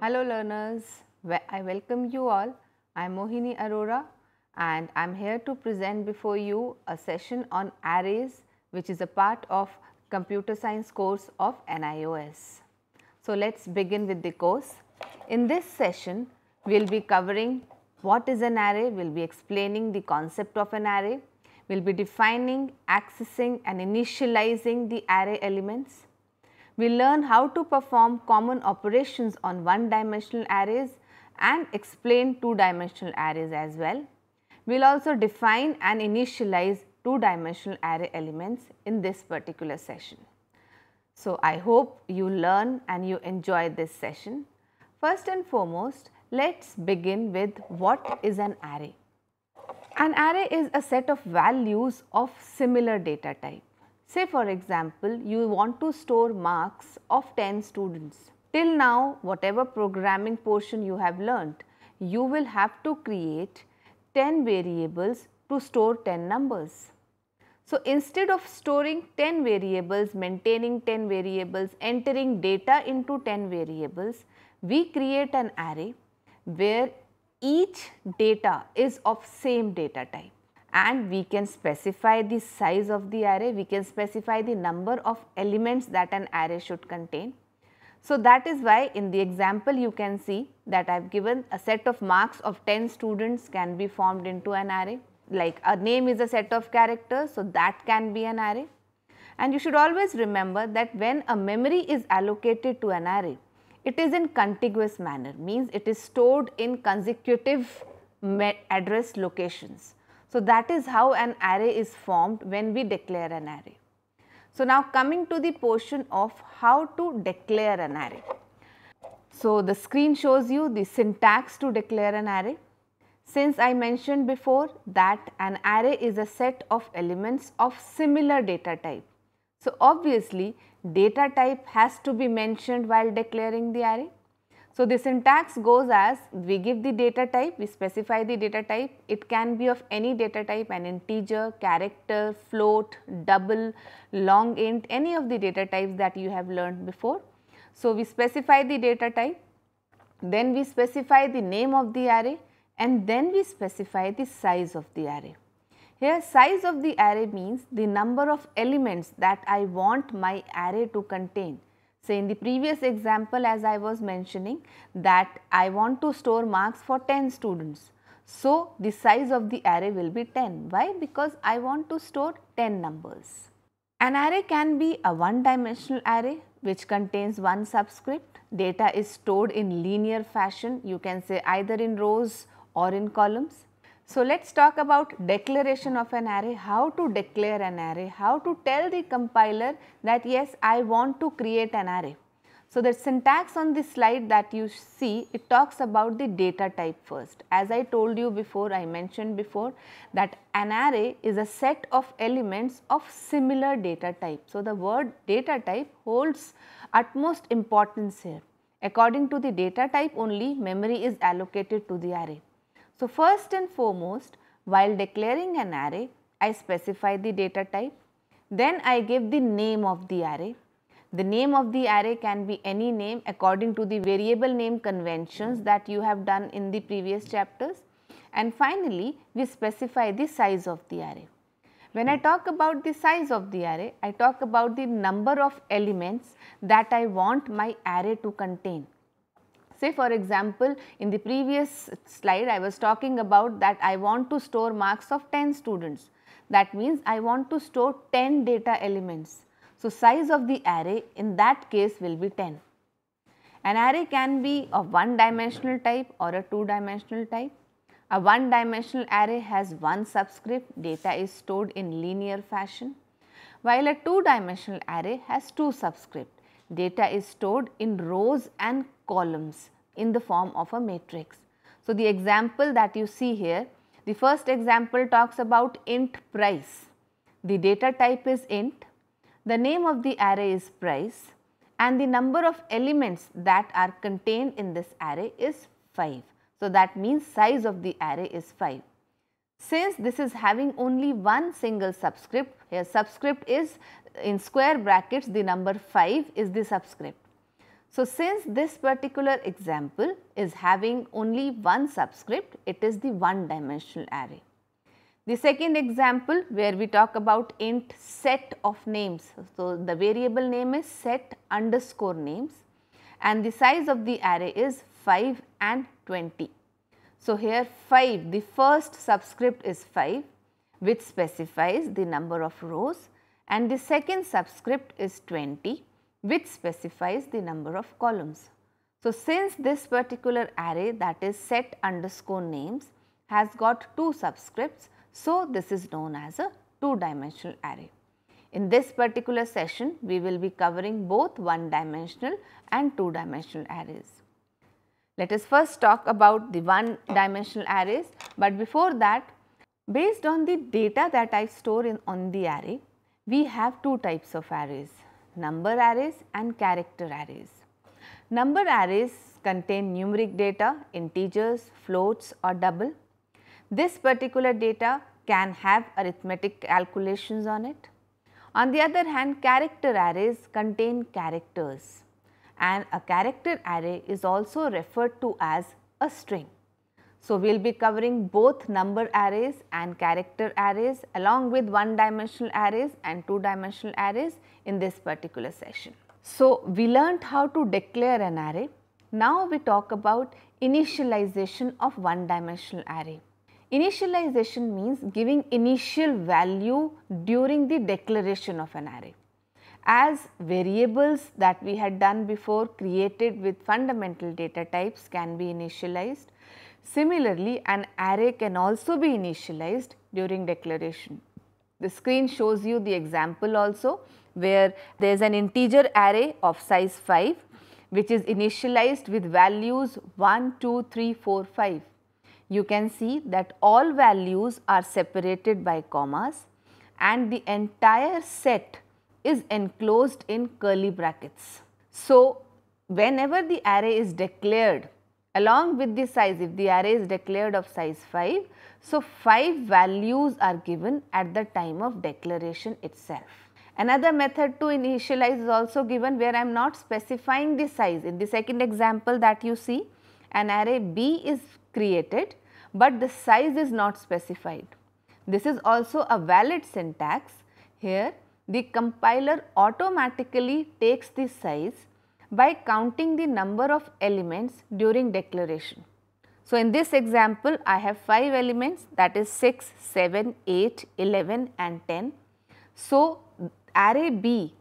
Hello learners, I welcome you all. I am Mohini Arora and I am here to present before you a session on arrays which is a part of computer science course of NIOS. So let us begin with the course. In this session we will be covering what is an array, we will be explaining the concept of an array, we will be defining, accessing and initializing the array elements. We learn how to perform common operations on one-dimensional arrays and explain two-dimensional arrays as well. We will also define and initialize two-dimensional array elements in this particular session. So, I hope you learn and you enjoy this session. First and foremost, let us begin with what is an array. An array is a set of values of similar data type. Say for example, you want to store marks of 10 students. Till now, whatever programming portion you have learnt, you will have to create 10 variables to store 10 numbers. So, instead of storing 10 variables, maintaining 10 variables, entering data into 10 variables, we create an array where each data is of same data type. And we can specify the size of the array, we can specify the number of elements that an array should contain. So, that is why in the example you can see that I have given a set of marks of 10 students can be formed into an array, like a name is a set of characters, so that can be an array. And you should always remember that when a memory is allocated to an array, it is in contiguous manner, means it is stored in consecutive address locations. So, that is how an array is formed when we declare an array. So, now coming to the portion of how to declare an array. So, the screen shows you the syntax to declare an array. Since I mentioned before that an array is a set of elements of similar data type. So, obviously data type has to be mentioned while declaring the array. So, the syntax goes as we give the data type, we specify the data type, it can be of any data type, an integer, character, float, double, long int, any of the data types that you have learned before. So, we specify the data type, then we specify the name of the array and then we specify the size of the array. Here size of the array means the number of elements that I want my array to contain. So, in the previous example as I was mentioning that I want to store marks for 10 students. So, the size of the array will be 10. Why? Because I want to store 10 numbers. An array can be a one-dimensional array which contains one subscript. Data is stored in linear fashion, you can say either in rows or in columns. So, let us talk about declaration of an array, how to declare an array, how to tell the compiler that yes, I want to create an array. So, the syntax on this slide that you see, it talks about the data type first. As I told you before, I mentioned before that an array is a set of elements of similar data type. So, the word data type holds utmost importance here. According to the data type only, memory is allocated to the array. So, first and foremost, while declaring an array, I specify the data type, then I give the name of the array. The name of the array can be any name according to the variable name conventions that you have done in the previous chapters, and finally, we specify the size of the array. When I talk about the size of the array, I talk about the number of elements that I want my array to contain. Say for example, in the previous slide I was talking about that I want to store marks of 10 students. That means I want to store 10 data elements. So, size of the array in that case will be 10. An array can be of one-dimensional type or a two-dimensional type. A one-dimensional array has one subscript, data is stored in linear fashion, while a two-dimensional array has two subscripts. Data is stored in rows and columns in the form of a matrix. So, the example that you see here, the first example talks about int price. The data type is int, the name of the array is price and the number of elements that are contained in this array is 5. So, that means size of the array is 5. Since this is having only one single subscript, here subscript is in square brackets the number 5 is the subscript. So, since this particular example is having only one subscript, it is the one dimensional array. The second example where we talk about int set of names. So, the variable name is set underscore names and the size of the array is 5 and 20. So, here 5, the first subscript is 5 which specifies the number of rows, and the second subscript is 20 which specifies the number of columns. So, since this particular array, that is set underscore names, has got two subscripts, so this is known as a two-dimensional array. In this particular session, we will be covering both one-dimensional and two-dimensional arrays. Let us first talk about the one-dimensional arrays, but before that, based on the data that I store on the array, we have two types of arrays, number arrays and character arrays. Number arrays contain numeric data, integers, floats or double. This particular data can have arithmetic calculations on it. On the other hand, character arrays contain characters, and a character array is also referred to as a string. So, we will be covering both number arrays and character arrays along with one-dimensional arrays and two-dimensional arrays in this particular session. So, we learnt how to declare an array. Now, we talk about initialization of one-dimensional array. Initialization means giving initial value during the declaration of an array. As variables that we had done before created with fundamental data types can be initialized, similarly an array can also be initialized during declaration. The screen shows you the example also where there is an integer array of size 5 which is initialized with values 1, 2, 3, 4, 5. You can see that all values are separated by commas and the entire set is enclosed in curly brackets. So, whenever the array is declared along with the size, if the array is declared of size 5, so 5 values are given at the time of declaration itself. Another method to initialize is also given where I am not specifying the size. In the second example that you see, an array B is created, but the size is not specified. This is also a valid syntax. Here the compiler automatically takes the size by counting the number of elements during declaration. So, in this example I have 5 elements, that is 6, 7, 8, 11 and 10. So, array B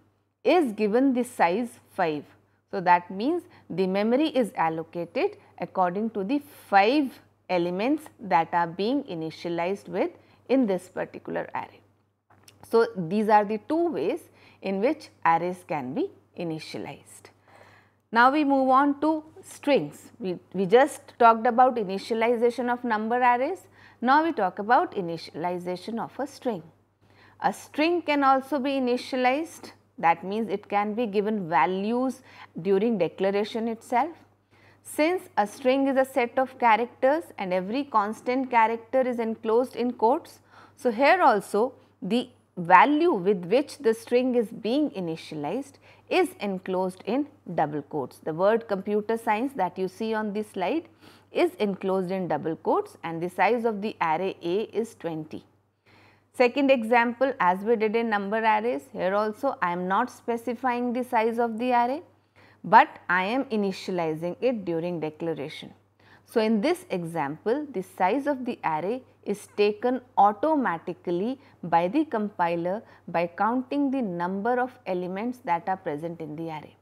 is given the size 5. So, that means the memory is allocated according to the 5 elements that are being initialized with in this particular array. So, these are the two ways in which arrays can be initialized. Now, we move on to strings. We just talked about initialization of number arrays. Now, we talk about initialization of a string. A string can also be initialized, that means it can be given values during declaration itself. Since a string is a set of characters and every constant character is enclosed in quotes, so here also the value with which the string is being initialized is enclosed in double quotes. The word computer science that you see on this slide is enclosed in double quotes and the size of the array A is 20. Second example, as we did in number arrays, here also I am not specifying the size of the array, but I am initializing it during declaration. So, in this example, the size of the array is taken automatically by the compiler by counting the number of elements that are present in the array.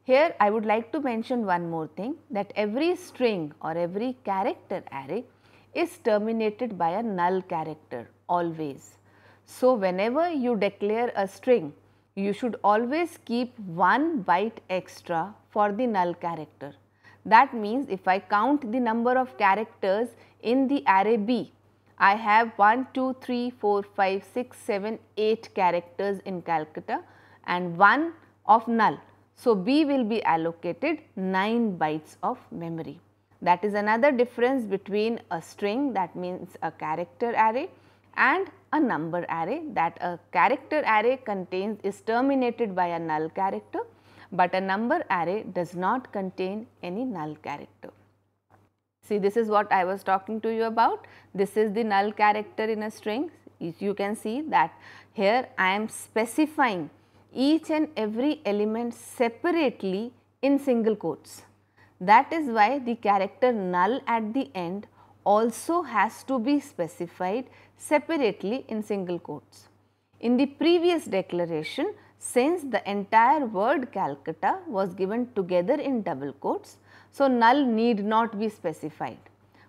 Here I would like to mention one more thing, that every string or every character array is terminated by a null character always. So, whenever you declare a string, you should always keep 1 byte extra for the null character. That means, if I count the number of characters in the array B, I have 1, 2, 3, 4, 5, 6, 7, 8 characters in Calcutta and 1 of null. So, B will be allocated 9 bytes of memory. That is another difference between a string, that means a character array, and a number array, that a character array is terminated by a null character, but a number array does not contain any null character. See, this is what I was talking to you about. This is the null character in a string. You can see that here I am specifying each and every element separately in single quotes. That is why the character null at the end also has to be specified separately in single quotes. In the previous declaration, since the entire word Calcutta was given together in double quotes, so null need not be specified.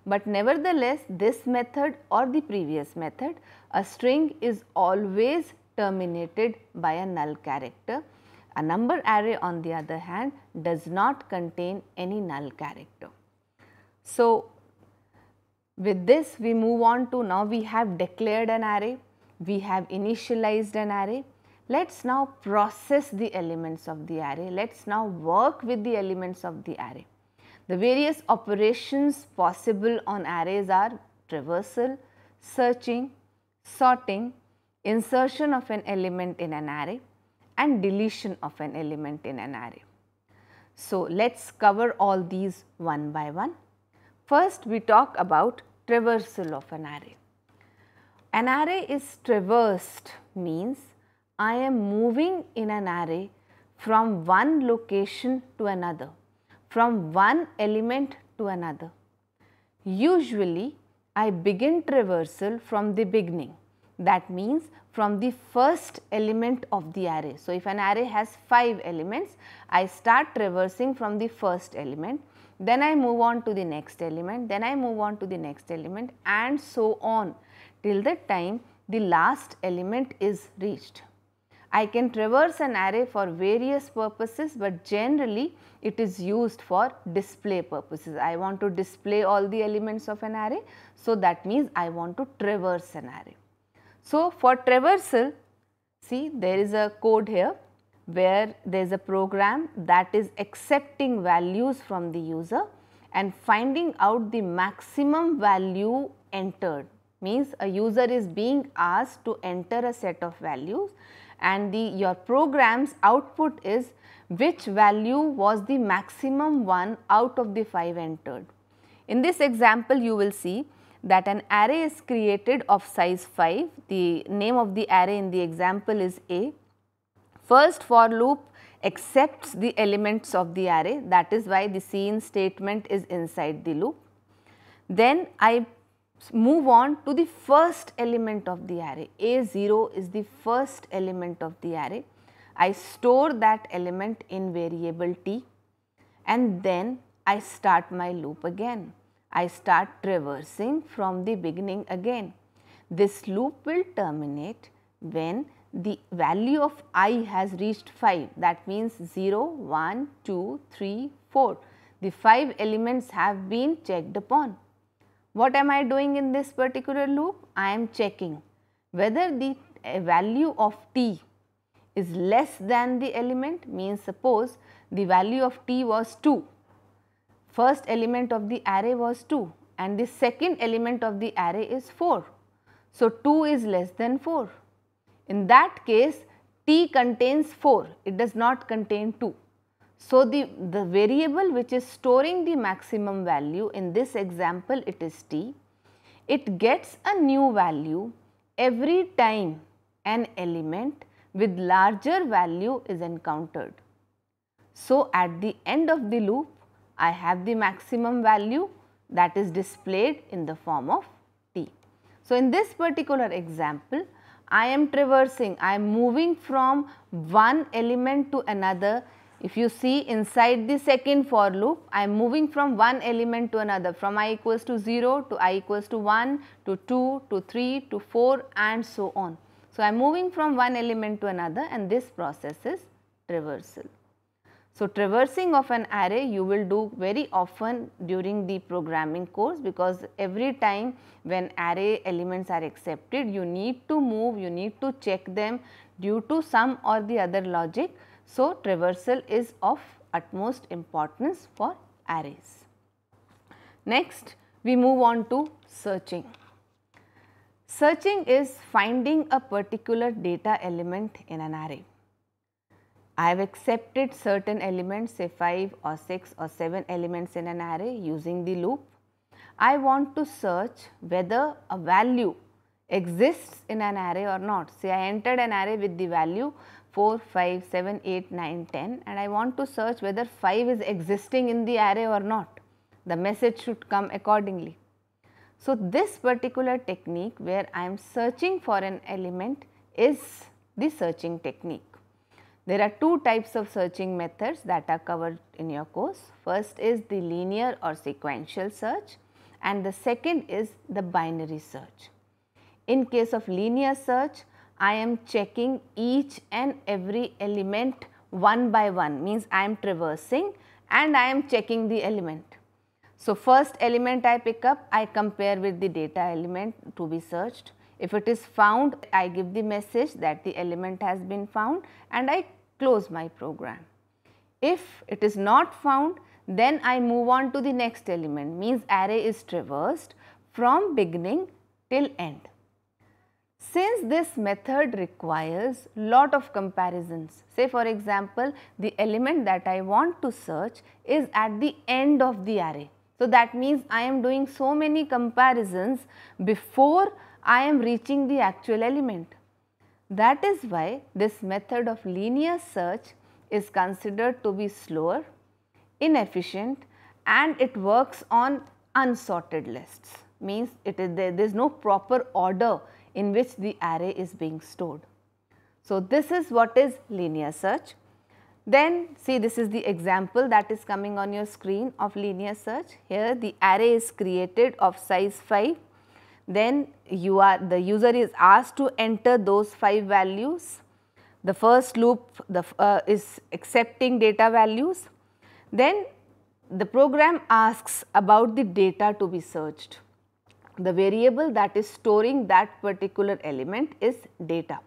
But nevertheless, this method or the previous method, a string is always terminated by a null character. A number array on the other hand does not contain any null character. So, with this we move on to, now we have declared an array, we have initialized an array. Let us now process the elements of the array, let us now work with the elements of the array. The various operations possible on arrays are traversal, searching, sorting, insertion of an element in an array and deletion of an element in an array. So, let us cover all these one by one. First, we talk about traversal of an array. An array is traversed means I am moving in an array from one location to another, from one element to another. Usually, I begin traversal from the beginning. That means from the first element of the array. So, if an array has 5 elements, I start traversing from the first element, then I move on to the next element, then I move on to the next element and so on till the time the last element is reached. I can traverse an array for various purposes, but generally it is used for display purposes. I want to display all the elements of an array, so that means I want to traverse an array. So, for traversal, see, there is a code here where there is a program that is accepting values from the user and finding out the maximum value entered. Means a user is being asked to enter a set of values and your program's output is which value was the maximum one out of the 5 entered. In this example, you will see that an array is created of size 5. The name of the array in the example is A. First for loop accepts the elements of the array, that is why the cin statement is inside the loop. Then I move on to the first element of the array. A0 is the first element of the array. I store that element in variable t and then I start my loop again. I start traversing from the beginning again. This loop will terminate when the value of I has reached 5, that means 0, 1, 2, 3, 4. The 5 elements have been checked upon. What am I doing in this particular loop? I am checking whether the value of t is less than the element, means suppose the value of t was 2. First element of the array was 2 and the second element of the array is 4. So, 2 is less than 4. In that case, t contains 4, it does not contain 2. So, the variable which is storing the maximum value, in this example it is t, it gets a new value every time an element with larger value is encountered. So, at the end of the loop, I have the maximum value that is displayed in the form of t. So, in this particular example, I am traversing, I am moving from one element to another. If you see inside the second for loop, I am moving from one element to another, from I equals to 0 to I equals to 1 to 2 to 3 to 4 and so on. So, I am moving from one element to another and this process is traversal. So, traversing of an array you will do very often during the programming course, because every time when array elements are accepted, you need to move, you need to check them due to some or the other logic. So, traversal is of utmost importance for arrays. Next, we move on to searching. Searching is finding a particular data element in an array. I have accepted certain elements, say 5 or 6 or 7 elements in an array using the loop. I want to search whether a value exists in an array or not. Say I entered an array with the value 4, 5, 7, 8, 9, 10 and I want to search whether 5 is existing in the array or not. The message should come accordingly. So, this particular technique where I am searching for an element is the searching technique. There are two types of searching methods that are covered in your course. First is the linear or sequential search and the second is the binary search. In case of linear search, I am checking each and every element one by one, means I am traversing and I am checking the element. So, first element I pick up, I compare with the data element to be searched. If it is found, I give the message that the element has been found and I close my program. If it is not found, then I move on to the next element, means array is traversed from beginning till end. Since this method requires lot of comparisons, say for example, the element that I want to search is at the end of the array. So, that means I am doing so many comparisons before I am reaching the actual element. That is why this method of linear search is considered to be slower, inefficient and it works on unsorted lists, means there is no proper order in which the array is being stored. So, this is what is linear search. Then see, this is the example that is coming on your screen of linear search. Here the array is created of size 5, then the user is asked to enter those 5 values. The first loop is accepting data values, then the program asks about the data to be searched. The variable that is storing that particular element is data.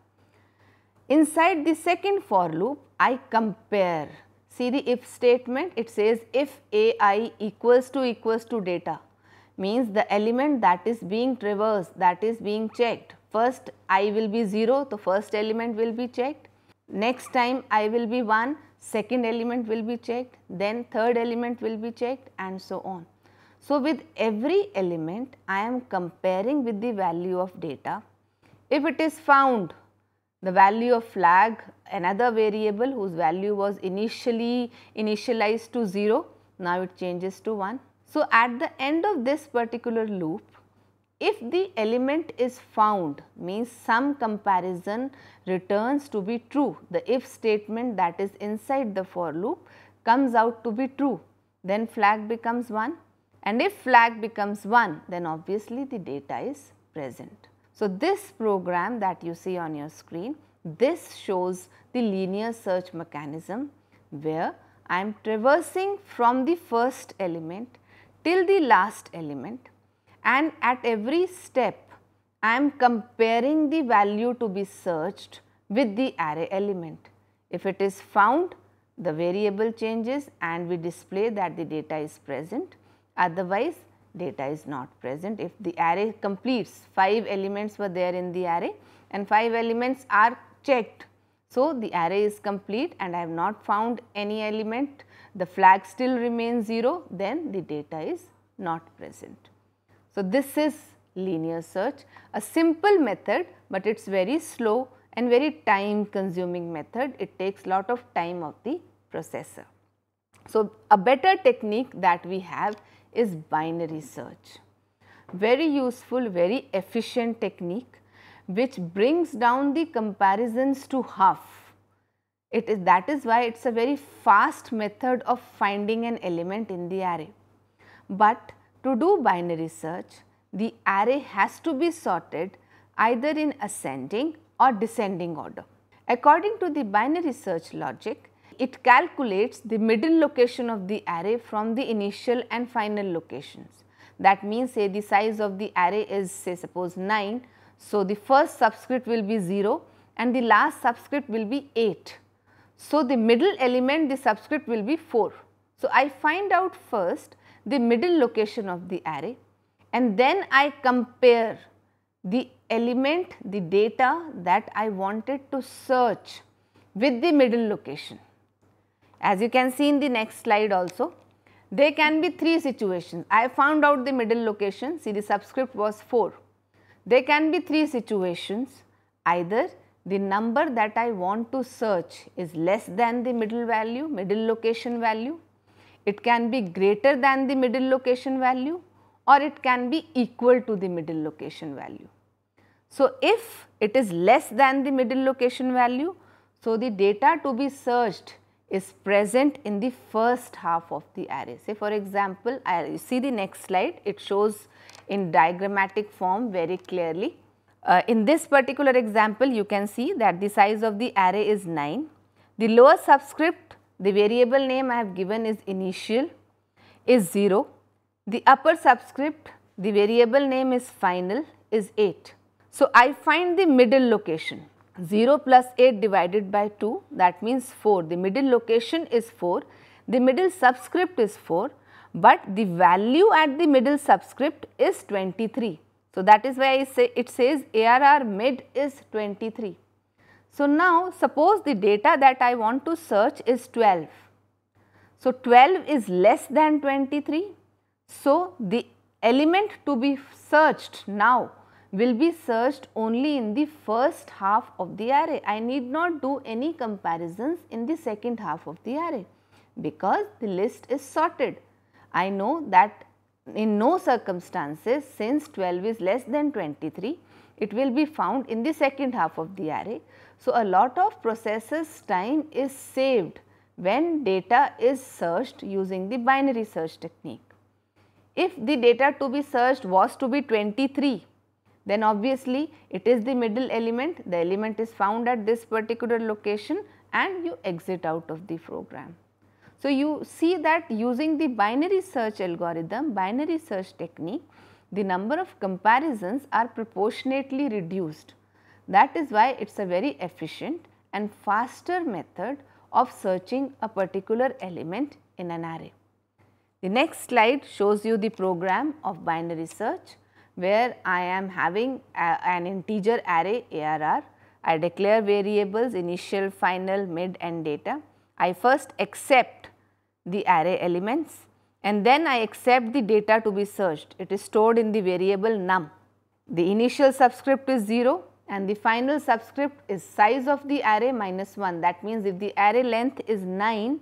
Inside the second for loop, I compare. See the if statement, it says if ai equals to data, means the element that is being traversed, that is being checked. First I will be 0, the first element will be checked. Next time I will be 1, second element will be checked, then third element will be checked and so on. So, with every element I am comparing with the value of data. If it is found, the value of flag, another variable whose value was initialized to 0, now it changes to 1. So, at the end of this particular loop, if the element is found, means some comparison returns to be true, the if statement that is inside the for loop comes out to be true, then flag becomes 1, and if flag becomes 1, then obviously the data is present. So, this program that you see on your screen, this shows the linear search mechanism where I am traversing from the first element till the last element, and at every step I am comparing the value to be searched with the array element. If it is found, the variable changes and we display that the data is present, otherwise data is not present. If the array completes, 5 elements were there in the array and 5 elements are checked. So, the array is complete and I have not found any element, the flag still remains 0, then the data is not present. So, this is linear search, a simple method, but it is very slow and very time consuming method. It takes lot of time of the processor. So, a better technique that we have is binary search. Very useful, very efficient technique which brings down the comparisons to half. That is why it is a very fast method of finding an element in the array. But to do binary search, the array has to be sorted either in ascending or descending order. According to the binary search logic, it calculates the middle location of the array from the initial and final locations. That means, say the size of the array is, say suppose 9. So, the first subscript will be 0 and the last subscript will be 8. So, the middle element, the subscript will be 4. So, I find out first the middle location of the array and then I compare the element, the data that I wanted to search with the middle location. As you can see in the next slide also, there can be 3 situations. I found out the middle location, see the subscript was 4. There can be 3 situations, either the number that I want to search is less than the middle value, middle location value, it can be greater than the middle location value, or it can be equal to the middle location value. So, if it is less than the middle location value, so the data to be searched is present in the first half of the array. Say for example, I see the next slide, it shows in diagrammatic form very clearly. In this particular example, you can see that the size of the array is 9. The lower subscript, the variable name I have given is initial, is 0. The upper subscript, the variable name is final, is 8. So, I find the middle location. 0 plus 8 divided by 2, that means 4. The middle location is 4, the middle subscript is 4, but the value at the middle subscript is 23. So, that is why it says ARR mid is 23. So, now suppose the data that I want to search is 12. So, 12 is less than 23. So, the element to be searched now will be searched only in the first half of the array. I need not do any comparisons in the second half of the array, because the list is sorted. I know that in no circumstances, since 12 is less than 23, it will be found in the second half of the array. So, a lot of processor's time is saved when data is searched using the binary search technique. If the data to be searched was to be 23, then obviously it is the middle element, the element is found at this particular location and you exit out of the program. So, you see that using the binary search algorithm, binary search technique, the number of comparisons are proportionately reduced. That is why it is a very efficient and faster method of searching a particular element in an array. The next slide shows you the program of binary search, where I am having an integer array ARR. I declare variables initial, final, mid and data. I first accept the array elements and then I accept the data to be searched. It is stored in the variable num. The initial subscript is 0 and the final subscript is size of the array minus 1. That means, if the array length is 9,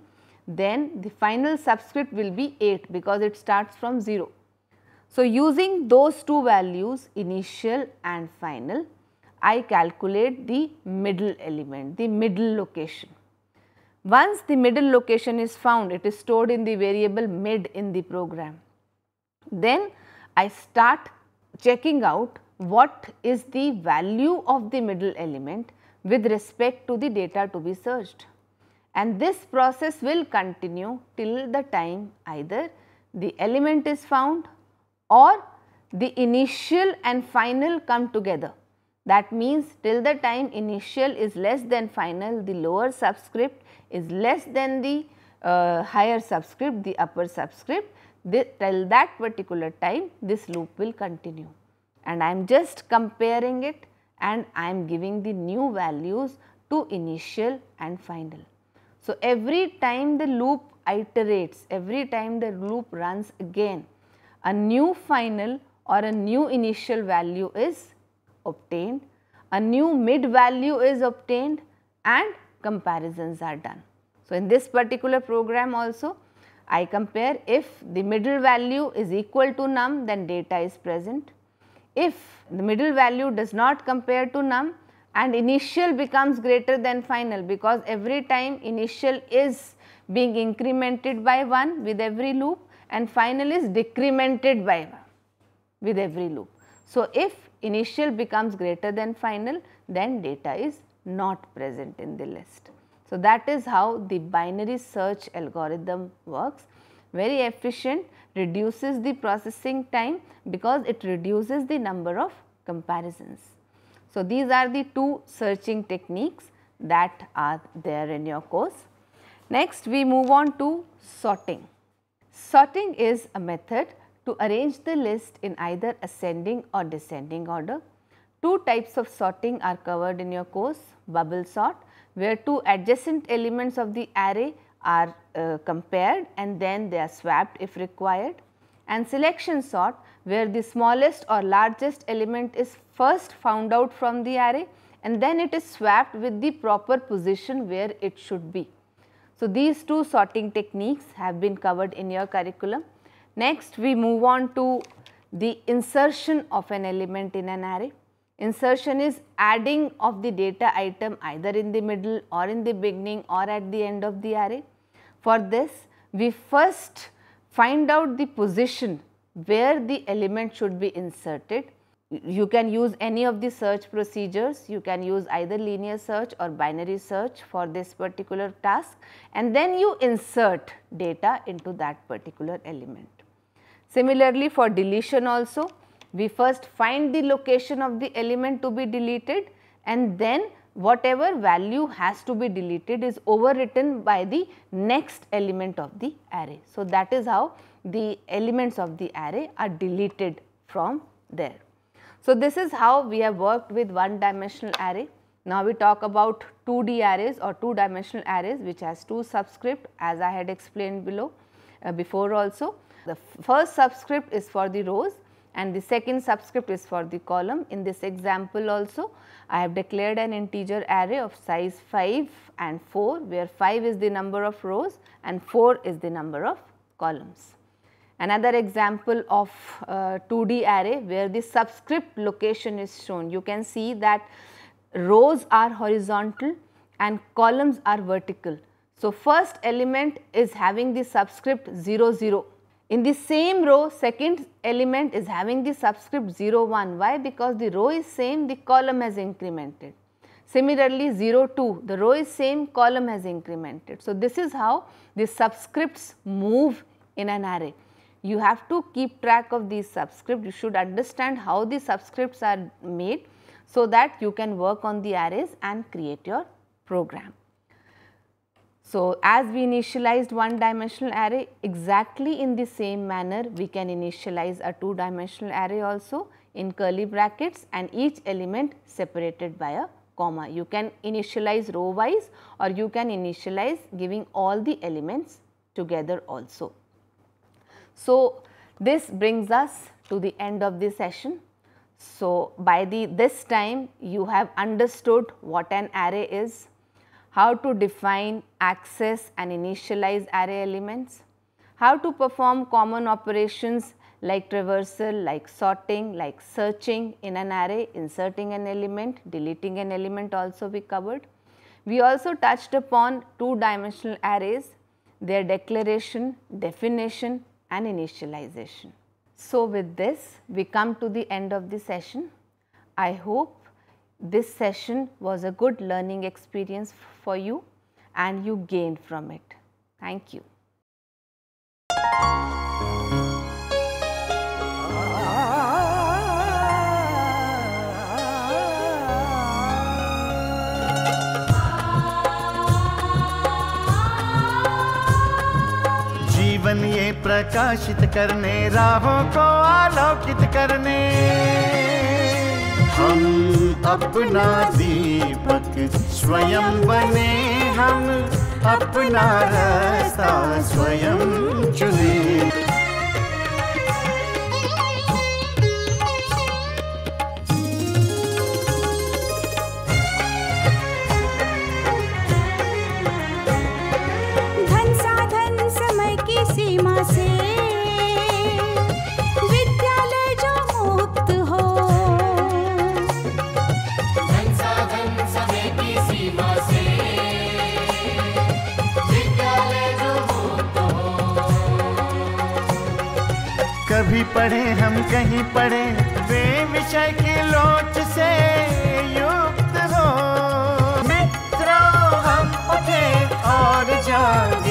then the final subscript will be 8 because it starts from 0. So, using those two values, initial and final, I calculate the middle element, the middle location. Once the middle location is found, it is stored in the variable mid in the program. Then I start checking out what is the value of the middle element with respect to the data to be searched. And this process will continue till the time either the element is found or the initial and final come together. That means, till the time initial is less than final, the lower subscript is less than the higher subscript, the upper subscript, till that particular time this loop will continue. And I am just comparing it and I am giving the new values to initial and final. So, every time the loop iterates, every time the loop runs again, a new final or a new initial value is obtained, a new mid value is obtained and comparisons are done. So, in this particular program also, I compare if the middle value is equal to num, then data is present. If the middle value does not compare to num and initial becomes greater than final, because every time initial is being incremented by 1 with every loop and final is decremented by 1 with every loop. So, if initial becomes greater than final, then data is not present in the list. So, that is how the binary search algorithm works. Very efficient, reduces the processing time because it reduces the number of comparisons. So, these are the two searching techniques that are there in your course. Next, we move on to sorting. Sorting is a method to arrange the list in either ascending or descending order. Two types of sorting are covered in your course, bubble sort, where two adjacent elements of the array are compared and then they are swapped if required, and selection sort, where the smallest or largest element is first found out from the array and then it is swapped with the proper position where it should be. So, these two sorting techniques have been covered in your curriculum. Next, we move on to the insertion of an element in an array. Insertion is adding of the data item either in the middle or in the beginning or at the end of the array. For this, we first find out the position where the element should be inserted. You can use any of the search procedures. You can use either linear search or binary search for this particular task, and then you insert data into that particular element. Similarly, for deletion also, we first find the location of the element to be deleted and then whatever value has to be deleted is overwritten by the next element of the array. So, that is how the elements of the array are deleted from there. So, this is how we have worked with one dimensional array. Now, we talk about 2D arrays or two dimensional arrays which has two subscript, as I had explained below before also. The first subscript is for the rows and the second subscript is for the column. In this example also, I have declared an integer array of size 5 and 4, where 5 is the number of rows and 4 is the number of columns. Another example of 2D array where the subscript location is shown. You can see that rows are horizontal and columns are vertical. So, first element is having the subscript 0, 0. In the same row, second element is having the subscript 0, 1. Why? Because the row is same, the column has incremented. Similarly, 0, 2, the row is same, column has incremented. So, this is how the subscripts move in an array. You have to keep track of these subscripts. You should understand how the subscripts are made so that you can work on the arrays and create your program. So, as we initialized one dimensional array, exactly in the same manner we can initialize a two dimensional array also in curly brackets and each element separated by a comma. You can initialize row wise or you can initialize giving all the elements together also. So, this brings us to the end of this session. So, by this time you have understood what an array is, how to define, access and initialize array elements, how to perform common operations like traversal, like sorting, like searching in an array, inserting an element, deleting an element also we covered. We also touched upon two dimensional arrays, their declaration, definition and initialization. So, with this we come to the end of the session. I hope this session was a good learning experience for you and you gained from it. Thank you. जीवन ये प्रकाशित करने, राहों को आलोकित करने, हम अपना दीपक स्वयं बने, हम अपना रास्ता स्वयं चुने। धन साधन समय की सीमा से विद्यालय जो मुक्त हो, कभी पढ़े हम कहीं पढ़े, वे विषय की लोच से युक्त हो। मित्रों हम उठे और जागे।